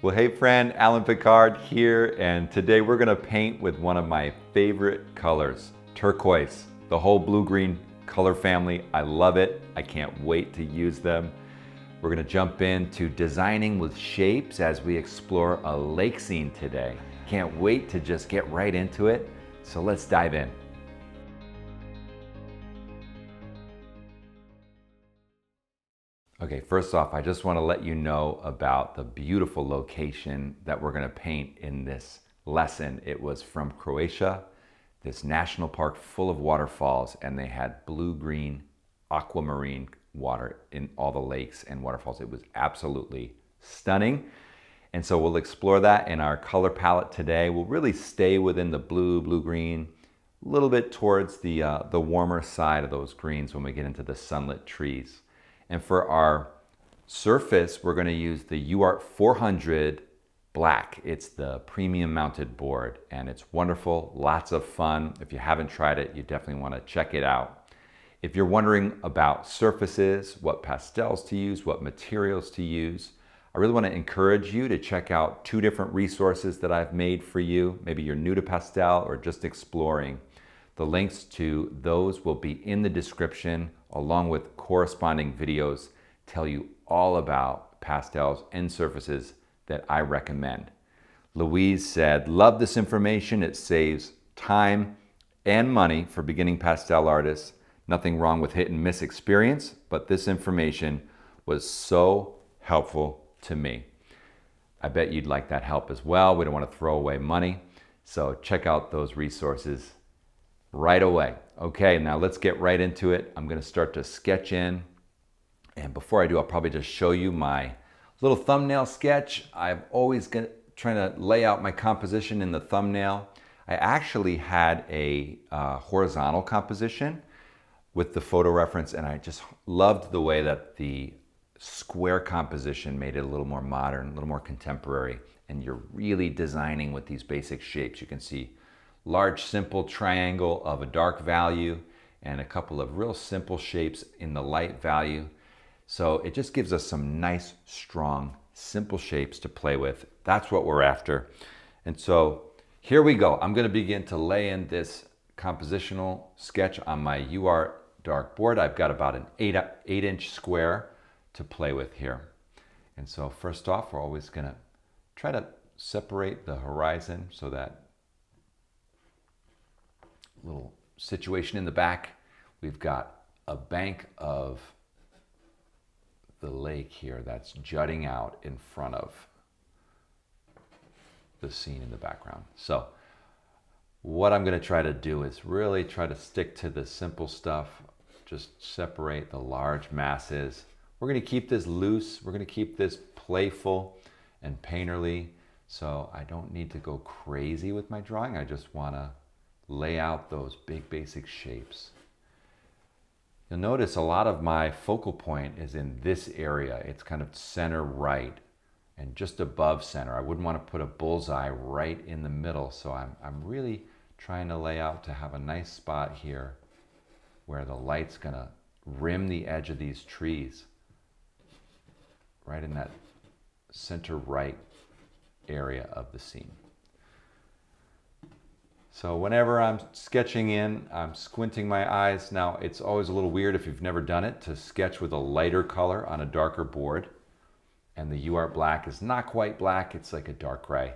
Well, hey friend, Alain Picard here, and today we're gonna paint with one of my favorite colors, turquoise. The whole blue-green color family, I love it. I can't wait to use them. We're gonna jump into designing with shapes as we explore a lake scene today. Can't wait to just get right into it, so let's dive in. Okay, first off, I just want to let you know about the beautiful location that we're going to paint in this lesson. It was from Croatia, this national park full of waterfalls, and they had blue-green, aquamarine water in all the lakes and waterfalls. It was absolutely stunning. And so we'll explore that in our color palette today. We'll really stay within the blue, blue-green, a little bit towards the warmer side of those greens when we get into the sunlit trees. And for our surface, we're going to use the UART 400 black. It's the premium mounted board, and it's wonderful, lots of fun. If you haven't tried it, you definitely want to check it out. If you're wondering about surfaces, what pastels to use, what materials to use, I really want to encourage you to check out two different resources that I've made for you. Maybe you're new to pastel or just exploring. The links to those will be in the description, along with corresponding videos tell you all about pastels and surfaces that I recommend. Louise said, love this information. It saves time and money for beginning pastel artists. Nothing wrong with hit and miss experience, but this information was so helpful to me. I bet you'd like that help as well. We don't want to throw away money. So check out those resources right away. Okay, now let's get right into it. I'm going to start to sketch in. And before I do, I'll probably just show you my little thumbnail sketch. I've always trying to lay out my composition in the thumbnail. I actually had a horizontal composition with the photo reference, and I just loved the way that the square composition made it a little more modern, a little more contemporary, and you're really designing with these basic shapes. You can see large simple triangle of a dark value and a couple of real simple shapes in the light value. So it just gives us some nice, strong, simple shapes to play with. That's what we're after. And so here we go. I'm going to begin to lay in this compositional sketch on my UART dark board. I've got about an 8-inch square to play with here. And so first off, we're always going to try to separate the horizon so that little situation in the back. We've got a bank of the lake here that's jutting out in front of the scene in the background. So what I'm going to try to do is really try to stick to the simple stuff, just separate the large masses. We're going to keep this loose. We're going to keep this playful and painterly. So I don't need to go crazy with my drawing. I just want to lay out those big basic shapes. You'll notice a lot of my focal point is in this area. It's kind of center right and just above center. I wouldn't want to put a bullseye right in the middle, so I'm really trying to lay out to have a nice spot here where the light's gonna rim the edge of these trees, right in that center right area of the scene. So whenever I'm sketching in, I'm squinting my eyes. Now, it's always a little weird if you've never done it to sketch with a lighter color on a darker board. And the UART black is not quite black, it's like a dark gray.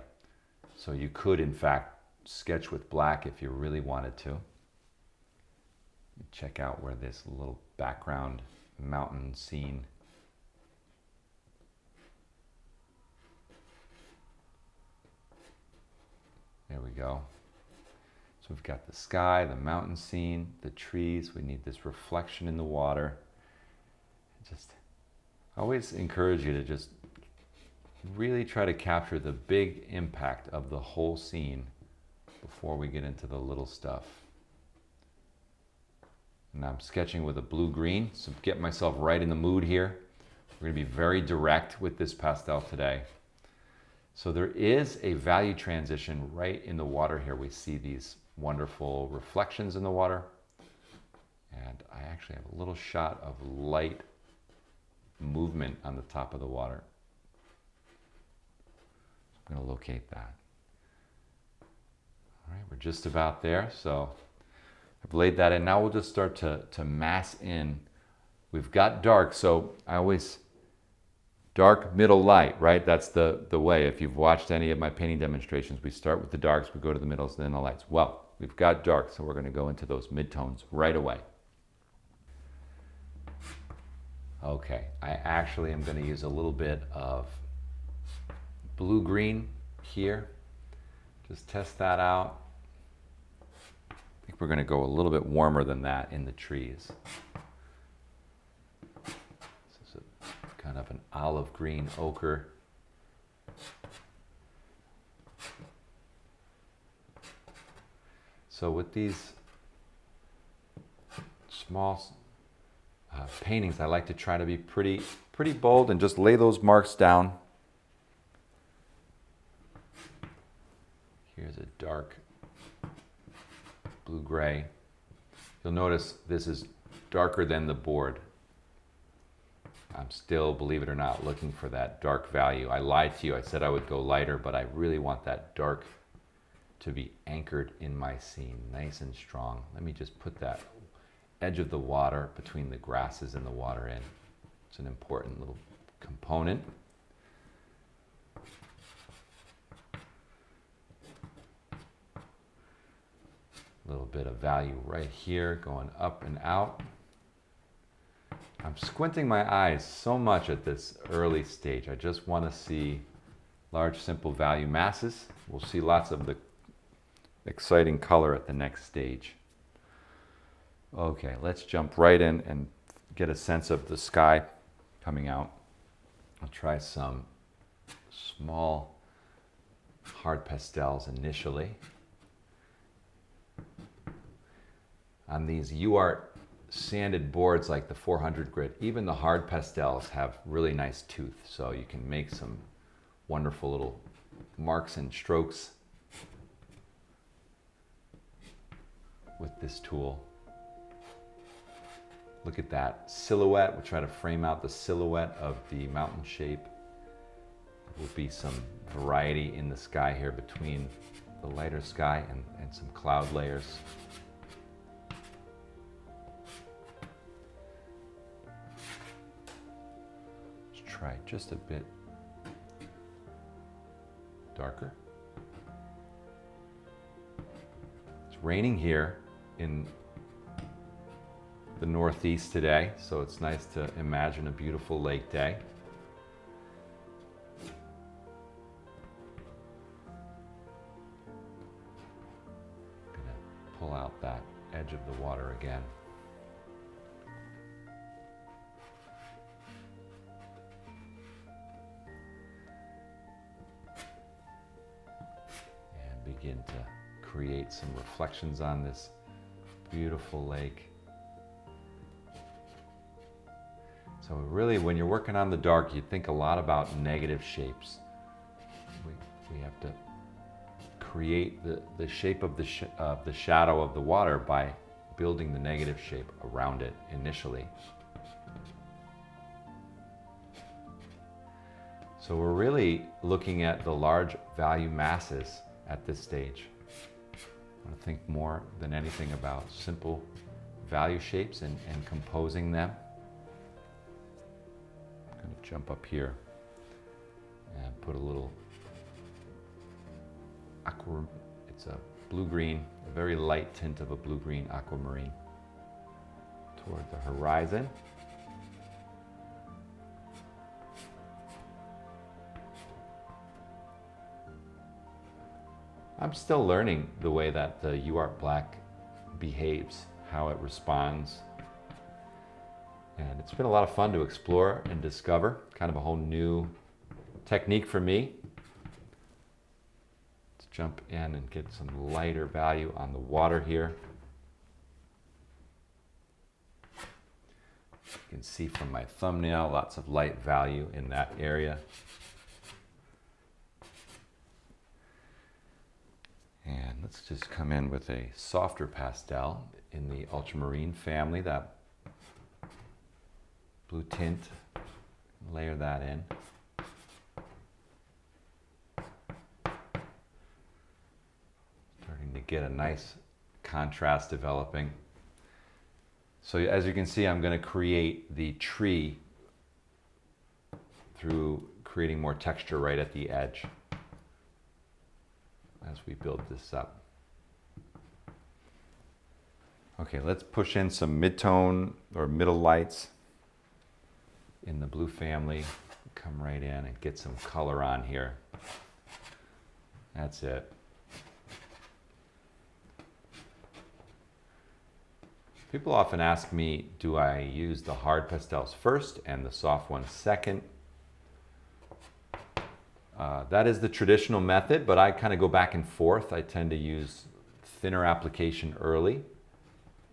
So you could, in fact, sketch with black if you really wanted to. Check out where this little background mountain scene. There we go. So we've got the sky, the mountain scene, the trees. We need this reflection in the water. I always encourage you to just really try to capture the big impact of the whole scene before we get into the little stuff. And I'm sketching with a blue-green, so get myself right in the mood here. We're going to be very direct with this pastel today. So there is a value transition right in the water here. We see these wonderful reflections in the water. And I actually have a little shot of light movement on the top of the water. I'm going to locate that. All right, we're just about there. So I've laid that in. Now we'll just start to mass in. We've got dark, so I always, dark, middle, light, right? That's the way. If you've watched any of my painting demonstrations, we start with the darks, we go to the middles, then the lights. Well, we've got dark, so we're going to go into those midtones right away. Okay, I actually am going to use a little bit of blue-green here. Just test that out. I think we're going to go a little bit warmer than that in the trees. This is a, kind of an olive green ochre. So with these small paintings, I like to try to be pretty bold and just lay those marks down. Here's a dark blue-gray. You'll notice this is darker than the board. I'm still, believe it or not, looking for that dark value. I lied to you. I said I would go lighter, but I really want that dark to be anchored in my scene, nice and strong. Let me just put that edge of the water between the grasses and the water in. It's an important little component. A little bit of value right here going up and out. I'm squinting my eyes so much at this early stage. I just want to see large, simple value masses. We'll see lots of the exciting color at the next stage. Okay, let's jump right in and get a sense of the sky coming out. I'll try some small hard pastels initially. On these UArt sanded boards like the 400 grit, even the hard pastels have really nice tooth, so you can make some wonderful little marks and strokes with this tool. Look at that silhouette. We'll try to frame out the silhouette of the mountain shape. There will be some variety in the sky here between the lighter sky and some cloud layers. Let's try just a bit darker. It's raining here in the Northeast today, so it's nice to imagine a beautiful lake day. I'm gonna pull out that edge of the water again. And begin to create some reflections on this beautiful lake. So really, when you're working on the dark, you think a lot about negative shapes. We have to create the shape of the shadow of the water by building the negative shape around it initially. So we're really looking at the large value masses at this stage. I want to think more than anything about simple value shapes and composing them. I'm going to jump up here and put a little aqua, it's a blue-green, a very light tint of a blue-green aquamarine toward the horizon. I'm still learning the way that the UArt black behaves, how it responds. And it's been a lot of fun to explore and discover, kind of a whole new technique for me. Let's jump in and get some lighter value on the water here. You can see from my thumbnail, lots of light value in that area. And let's just come in with a softer pastel in the ultramarine family, that blue tint, layer that in. get a nice contrast developing. So as you can see, I'm going to create the tree through creating more texture right at the edge as we build this up. Okay, let's push in some mid-tone or middle lights in the blue family. Come right in and get some color on here. That's it. People often ask me, do I use the hard pastels first and the soft ones second? That is the traditional method, but I kind of go back and forth. I tend to use thinner application early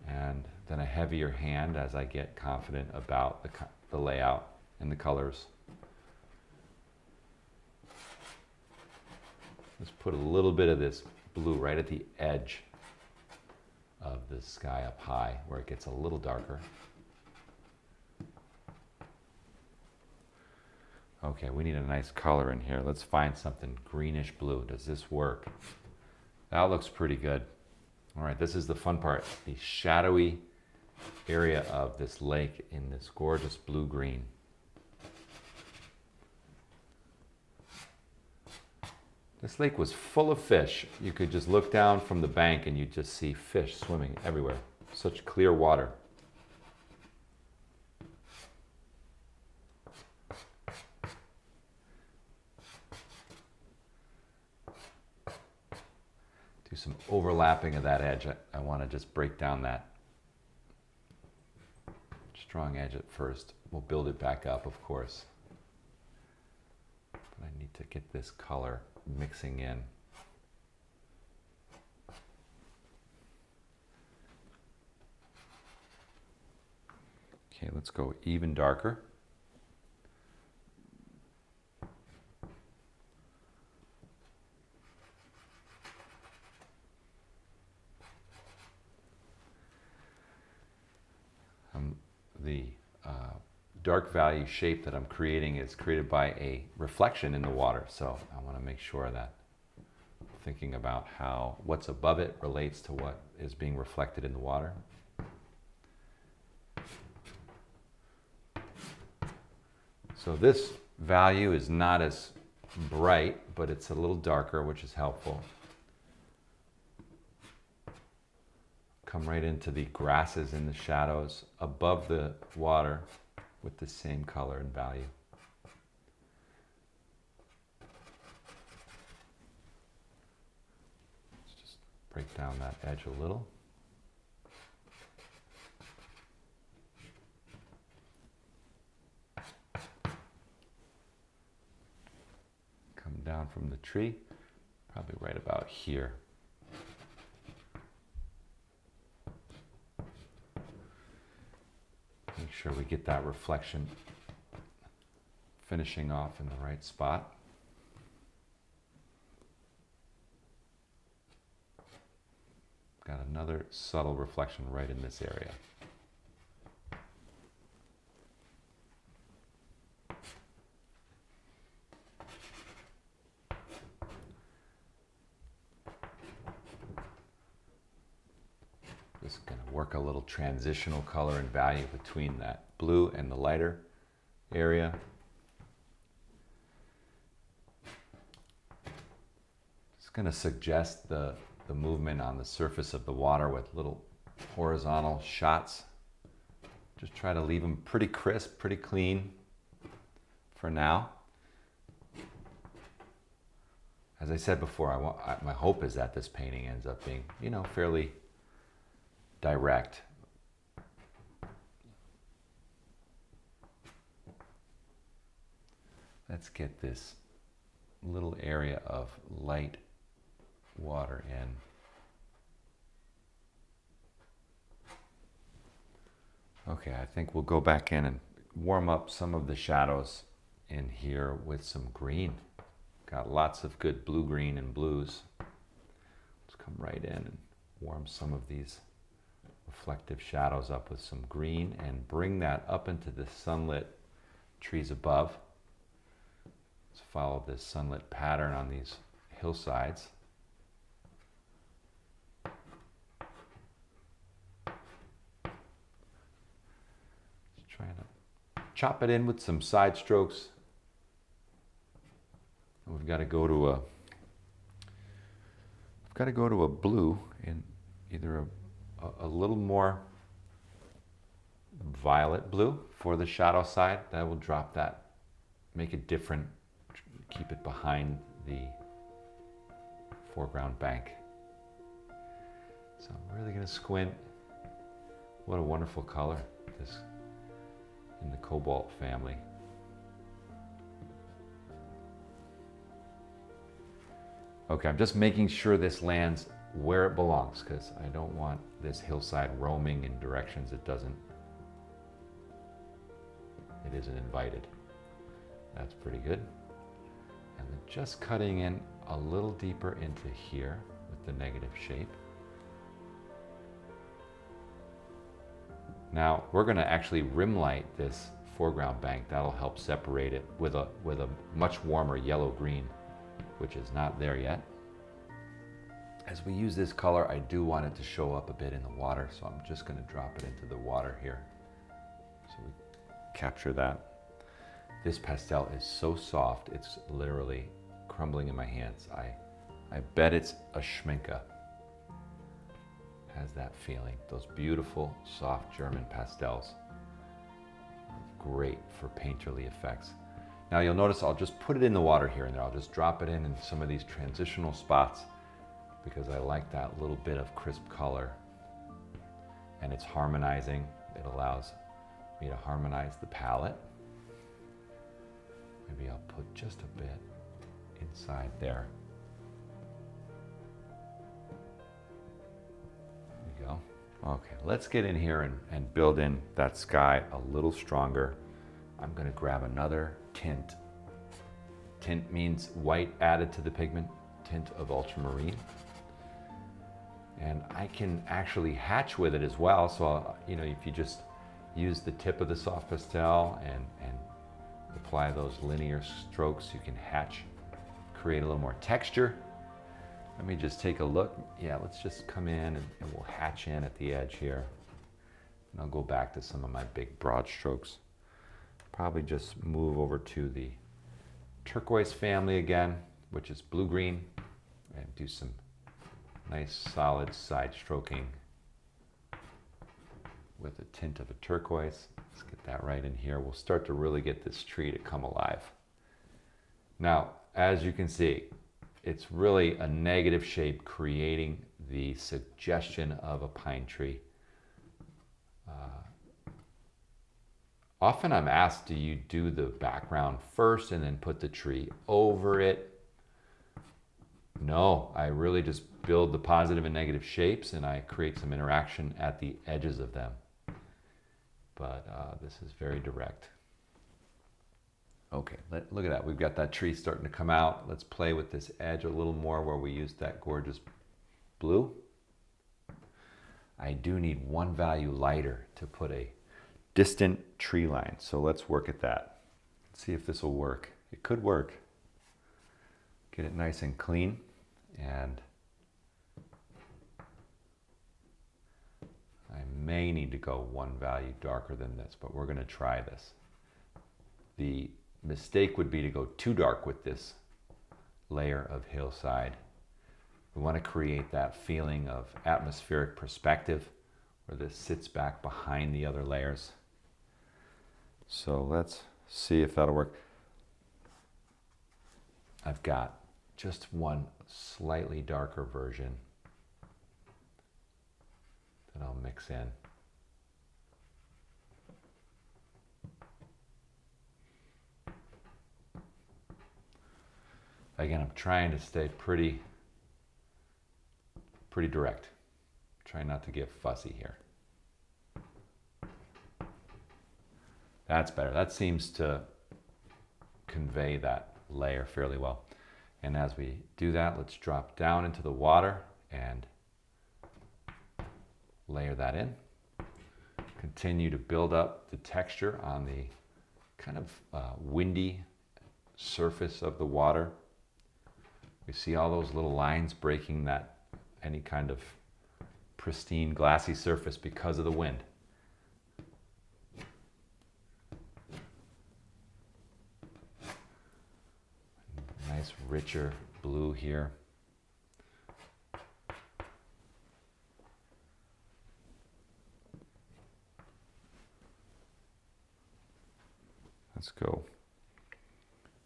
and then a heavier hand as I get confident about the layout and the colors. Let's put a little bit of this blue right at the edge of the sky up high where it gets a little darker. Okay, we need a nice color in here. Let's find something greenish blue. Does this work? That looks pretty good. All right, this is the fun part. The shadowy area of this lake in this gorgeous blue-green. This lake was full of fish. You could just look down from the bank and you'd just see fish swimming everywhere. Such clear water. Do some overlapping of that edge. I want to just break down that strong edge at first. We'll build it back up, of course. But I need to get this color mixing in. Okay, let's go even darker. The dark value shape that I'm creating is created by a reflection in the water. So I want to make sure that I'm thinking about how what's above it relates to what is being reflected in the water. So this value is not as bright, but it's a little darker, which is helpful. Come right into the grasses in the shadows above the water with the same color and value. Let's just break down that edge a little. Come down from the tree, probably right about here. Make sure we get that reflection finishing off in the right spot. Got another subtle reflection right in this area. Just going to work a little transitional color and value between that blue and the lighter area. Just going to suggest the movement on the surface of the water with little horizontal shots. Just try to leave them pretty crisp, pretty clean for now. As I said before, my hope is that this painting ends up being, fairly direct. Let's get this little area of light water in. Okay, I think we'll go back in and warm up some of the shadows in here with some green. Got lots of good blue-green and blues. Let's come right in and warm some of these reflective shadows up with some green and bring that up into the sunlit trees above. Let's follow this sunlit pattern on these hillsides. chop it in with some side strokes. We've got to go to a blue in either a little more violet blue for the shadow side. That will drop that, make it different, keep it behind the foreground bank. So I'm really going to squint. What a wonderful color, this in the cobalt family. Okay, I'm just making sure this lands where it belongs because I don't want this hillside roaming in directions it isn't invited. That's pretty good. And then just cutting in a little deeper into here with the negative shape. Now we're going to actually rim light this foreground bank. That'll help separate it with a much warmer yellow-green, which is not there yet. As we use this color, I do want it to show up a bit in the water, so I'm just going to drop it into the water here. So we capture that. This pastel is so soft, it's literally crumbling in my hands. I bet it's a schminke. Has that feeling. Those beautiful, soft German pastels. Great for painterly effects. Now you'll notice I'll just put it in the water here and there. I'll just drop it in some of these transitional spots because I like that little bit of crisp color. And it's harmonizing. It allows me to harmonize the palette. Maybe I'll put just a bit inside there. There we go. Okay, let's get in here and build in that sky a little stronger. I'm going to grab another tint. Tint means white added to the pigment, tint of ultramarine. And I can actually hatch with it as well. So, if you just use the tip of the soft pastel and apply those linear strokes, you can hatch, create a little more texture. Let me just take a look. Yeah, let's just come in and we'll hatch in at the edge here. And I'll go back to some of my big broad strokes. Probably just move over to the turquoise family again, which is blue-green, and do some nice solid side stroking with a tint of a turquoise. Let's get that right in here. We'll start to really get this tree to come alive. Now, as you can see, it's really a negative shape creating the suggestion of a pine tree. Often I'm asked, do you do the background first and then put the tree over it? No, I really just build the positive and negative shapes and I create some interaction at the edges of them. But this is very direct. Okay, look at that. We've got that tree starting to come out. Let's play with this edge a little more where we used that gorgeous blue. I do need one value lighter to put a distant tree line. So let's work at that. Let's see if this will work. It could work. Get it nice and clean. And I may need to go one value darker than this, but we're going to try this. The mistake would be to go too dark with this layer of hillside. We want to create that feeling of atmospheric perspective where this sits back behind the other layers. So let's see if that'll work. I've got just one slightly darker version that I'll mix in. Again, I'm trying to stay pretty direct. Try not to get fussy here. That's better. That seems to convey that layer fairly well. And as we do that, let's drop down into the water and layer that in. Continue to build up the texture on the kind of windy surface of the water. We see all those little lines breaking that any kind of pristine glassy surface because of the wind. richer blue here. Let's go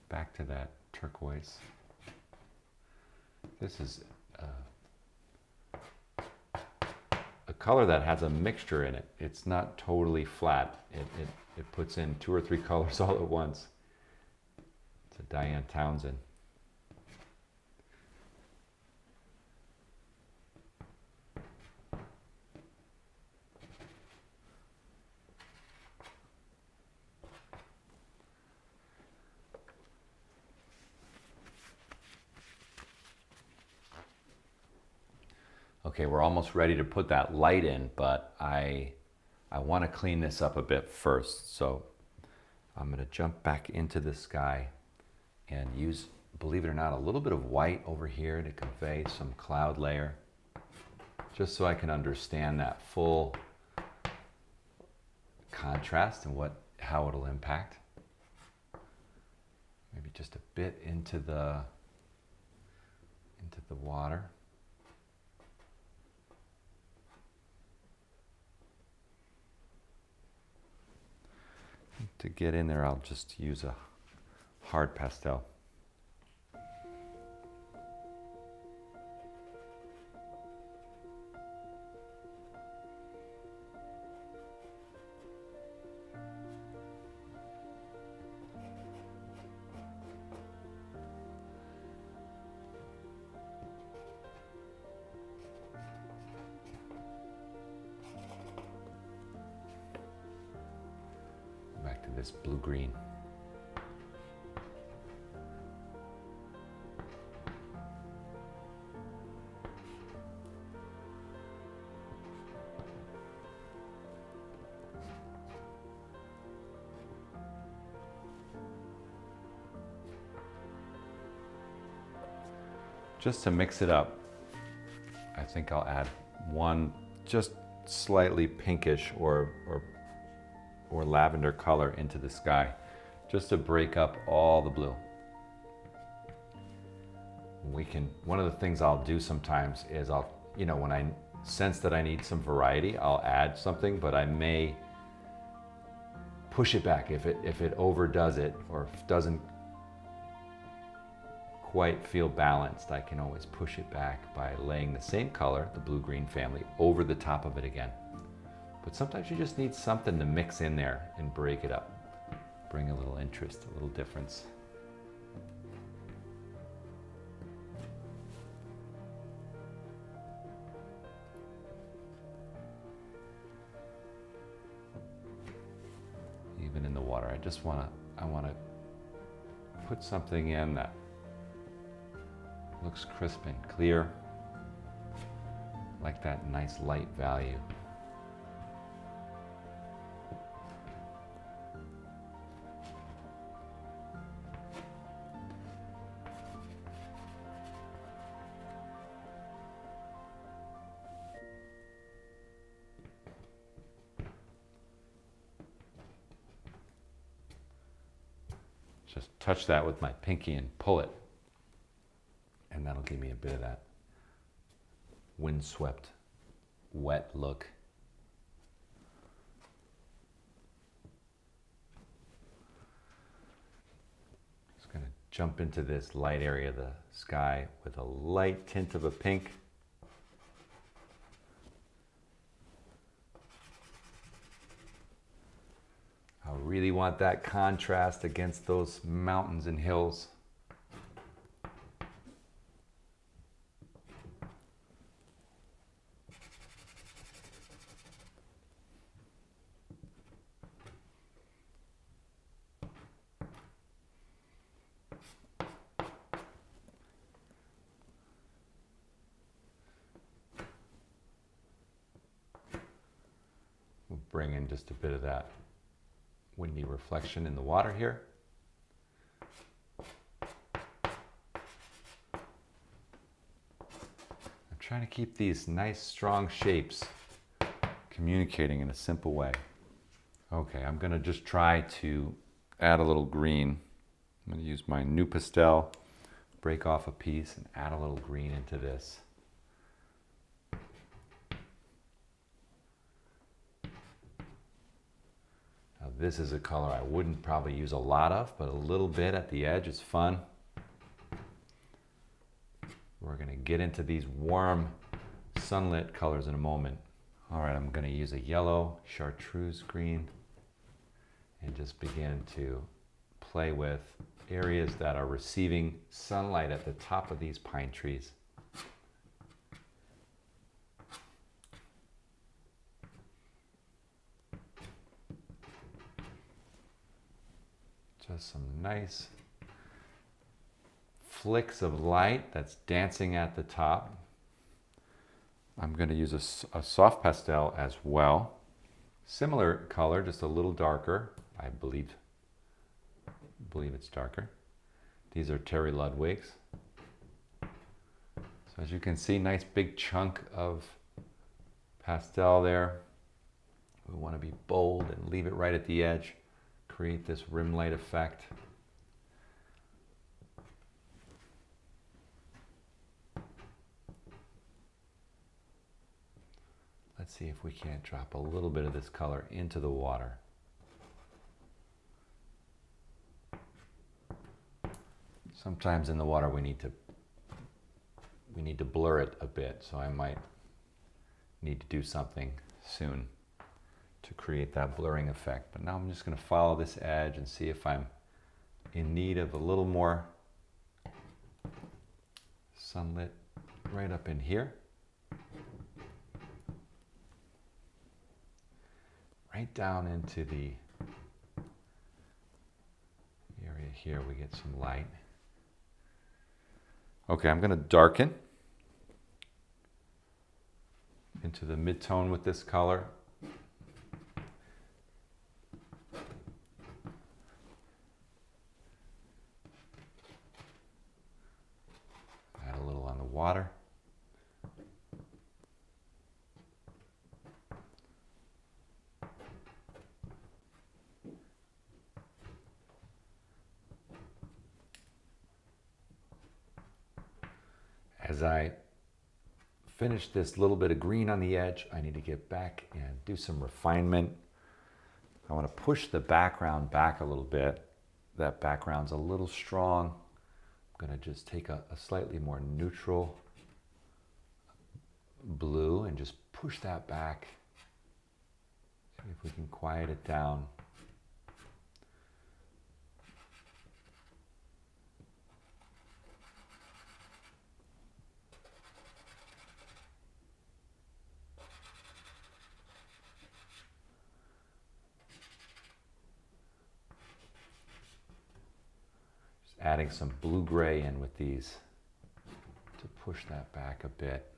back to that turquoise. This is a color that has a mixture in it. It's not totally flat. It puts in 2 or 3 colors all at once. It's a Diane Townsend. Okay, we're almost ready to put that light in, but I want to clean this up a bit first. So I'm going to jump back into the sky and use, believe it or not, a little bit of white over here to convey some cloud layer, just so I can understand that full contrast and how it'll impact. Maybe just a bit into the water. To get in there, I'll just use a hard pastel. Back to this blue-green. Just to mix it up, I think I'll add one just slightly pinkish or lavender color into the sky, just to break up all the blue. One of the things I'll do sometimes is when I sense that I need some variety, I'll add something, but I may push it back if it overdoes it or if it doesn't quite feel balanced. I can always push it back by laying the same color, the blue-green family, over the top of it again. But sometimes you just need something to mix in there and break it up. Bring a little interest, a little difference. Even in the water, I want to put something in that looks crisp and clear, like that nice light value. Just touch that with my pinky and pull it, and that'll give me a bit of that windswept, wet look. Just gonna jump into this light area of the sky with a light tint of a pink. I really want that contrast against those mountains and hills. We'll bring in just a bit of that windy reflection in the water here. I'm trying to keep these nice strong shapes communicating in a simple way. Okay, I'm gonna just try to add a little green. I'm gonna use my new Pastel, break off a piece and add a little green into this. Now this is a color I wouldn't probably use a lot of, but a little bit at the edge is fun. We're going to get into these warm sunlit colors in a moment. All right, I'm going to use a yellow chartreuse green and just begin to play with areas that are receiving sunlight at the top of these pine trees. Just some nice flicks of light that's dancing at the top. I'm going to use a soft pastel as well. Similar color, just a little darker. I believe it's darker. These are Terry Ludwig's. So as you can see, nice big chunk of pastel there. We want to be bold and leave it right at the edge. Create this rim light effect. Let's see if we can't drop a little bit of this color into the water. Sometimes in the water we need to blur it a bit, so I might need to do something soon to create that blurring effect. But now I'm just going to follow this edge and see if I'm in need of a little more sunlit right up in here. Right down into the area here we get some light. Okay, I'm going to darken into the mid-tone with this color. Add a little on the water. As I finish this little bit of green on the edge, I need to get back and do some refinement. I want to push the background back a little bit. That background's a little strong. I'm going to just take a slightly more neutral blue and just push that back. See if we can quiet it down. Adding some blue-gray in with these to push that back a bit.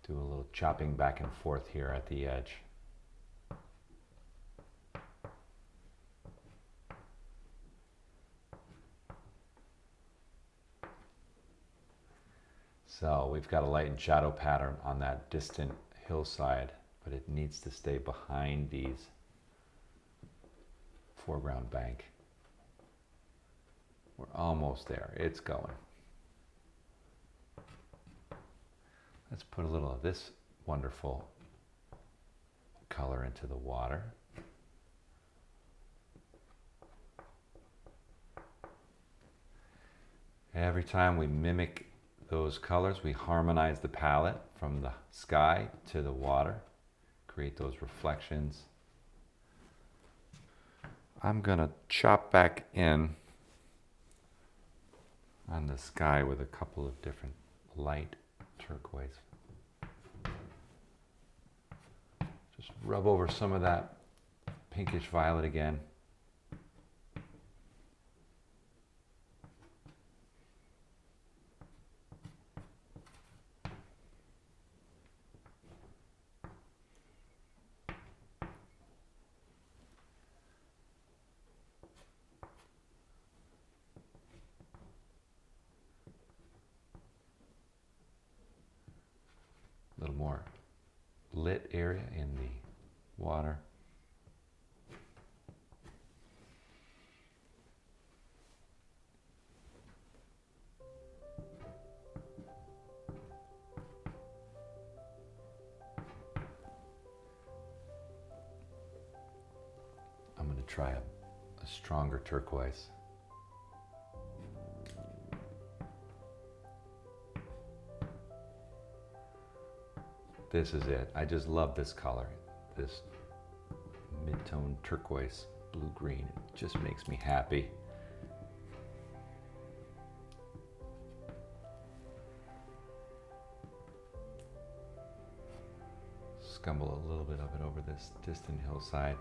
Do a little chopping back and forth here at the edge. So we've got a light and shadow pattern on that distant hillside, but it needs to stay behind these foreground bank. We're almost there. It's going. Let's put a little of this wonderful color into the water. Every time we mimic those colors, we harmonize the palette from the sky to the water, create those reflections. I'm gonna chop back in on the sky with a couple of different light turquoise. Just rub over some of that pinkish violet again. A little more lit area in the water. I'm going to try a stronger turquoise. This is it. I just love this color. This mid-tone turquoise, blue-green. It just makes me happy. Scumble a little bit of it over this distant hillside.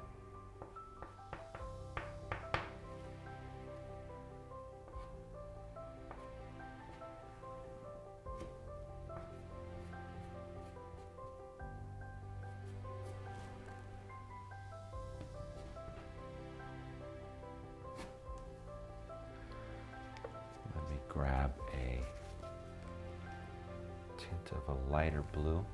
Grab a tint of a lighter blue.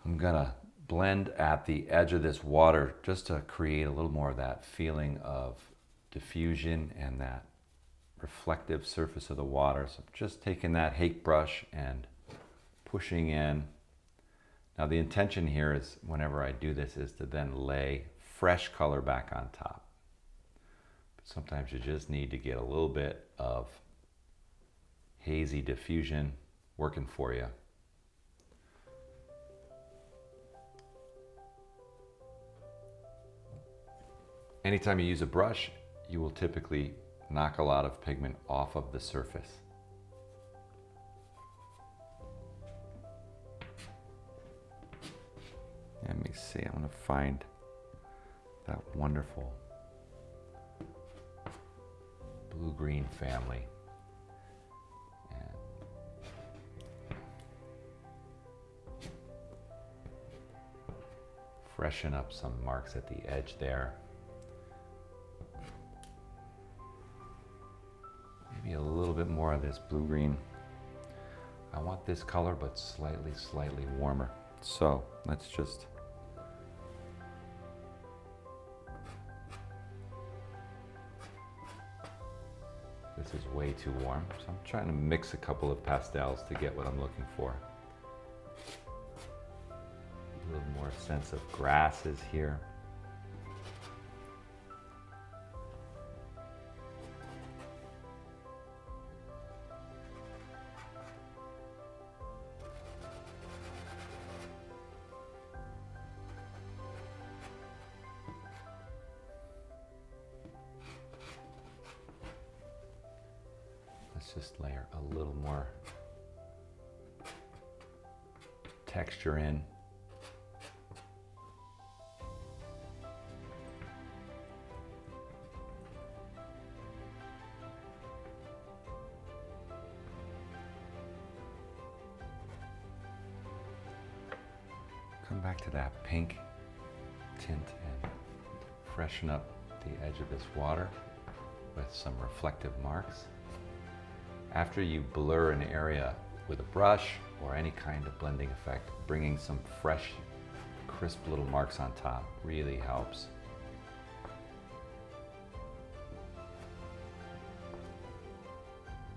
I'm gonna blend at the edge of this water just to create a little more of that feeling of diffusion and that reflective surface of the water. So I'm just taking that hake brush and pushing in. Now the intention here is, whenever I do this, is to then lay fresh color back on top. But sometimes you just need to get a little bit of hazy diffusion working for you. Anytime you use a brush, you will typically knock a lot of pigment off of the surface. Let me see, I'm going to find that wonderful blue-green family. And freshen up some marks at the edge there. Maybe a little bit more of this blue-green. I want this color, but slightly warmer. So let's just this is way too warm, so I'm trying to mix a couple of pastels to get what I'm looking for. A little more sense of grasses here. Let's just layer a little more texture in. Come back to that pink tint and Freshen up the edge of this water with some reflective marks. After you blur an area with a brush or any kind of blending effect, bringing some fresh, crisp little marks on top really helps.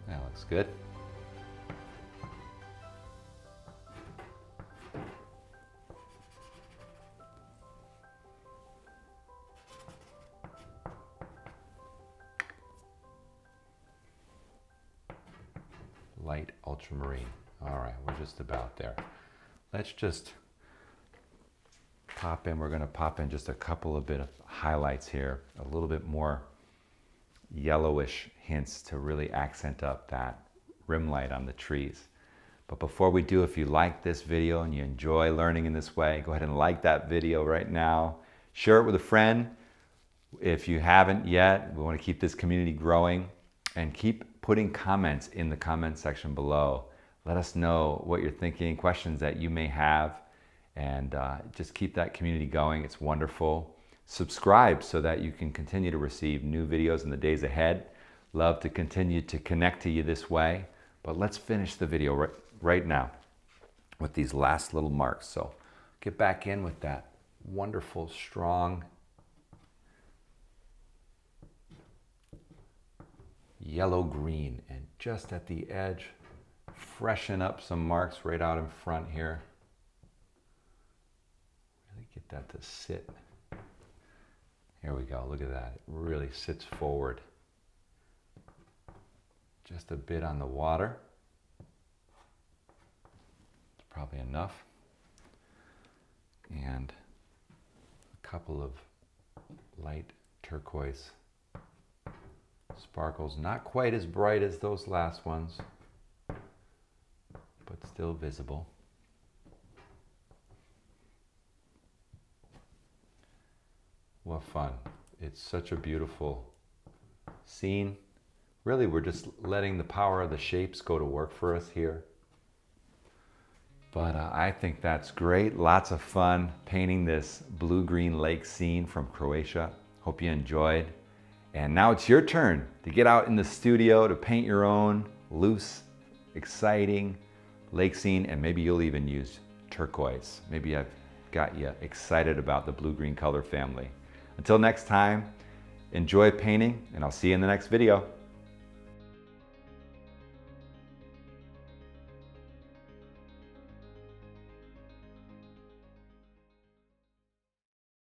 That looks good. Light ultramarine. All right, we're just about there. Let's just pop in. We're going to pop in just a couple of bit of highlights here, a little bit more yellowish hints to really accent up that rim light on the trees. But before we do, if you like this video and you enjoy learning in this way, go ahead and like that video right now. Share it with a friend. If you haven't yet, we want to keep this community growing, and keep putting comments in the comment section below. Let us know what you're thinking, questions that you may have, and just keep that community going. It's wonderful. Subscribe so that you can continue to receive new videos in the days ahead. Love to continue to connect to you this way. But let's finish the video right now with these last little marks. So get back in with that wonderful, strong yellow-green, and just at the edge, freshen up some marks right out in front here. Really get that to sit. Here we go, look at that. It really sits forward. Just a bit on the water. It's probably enough. And a couple of light turquoise sparkles, not quite as bright as those last ones, but still visible. What fun. It's such a beautiful scene. Really, we're just letting the power of the shapes go to work for us here. But I think that's great. Lots of fun painting this blue-green lake scene from Croatia. Hope you enjoyed. And now it's your turn to get out in the studio to paint your own loose, exciting lake scene, and maybe you'll even use turquoise. Maybe I've got you excited about the blue-green color family. Until next time, enjoy painting, and I'll see you in the next video.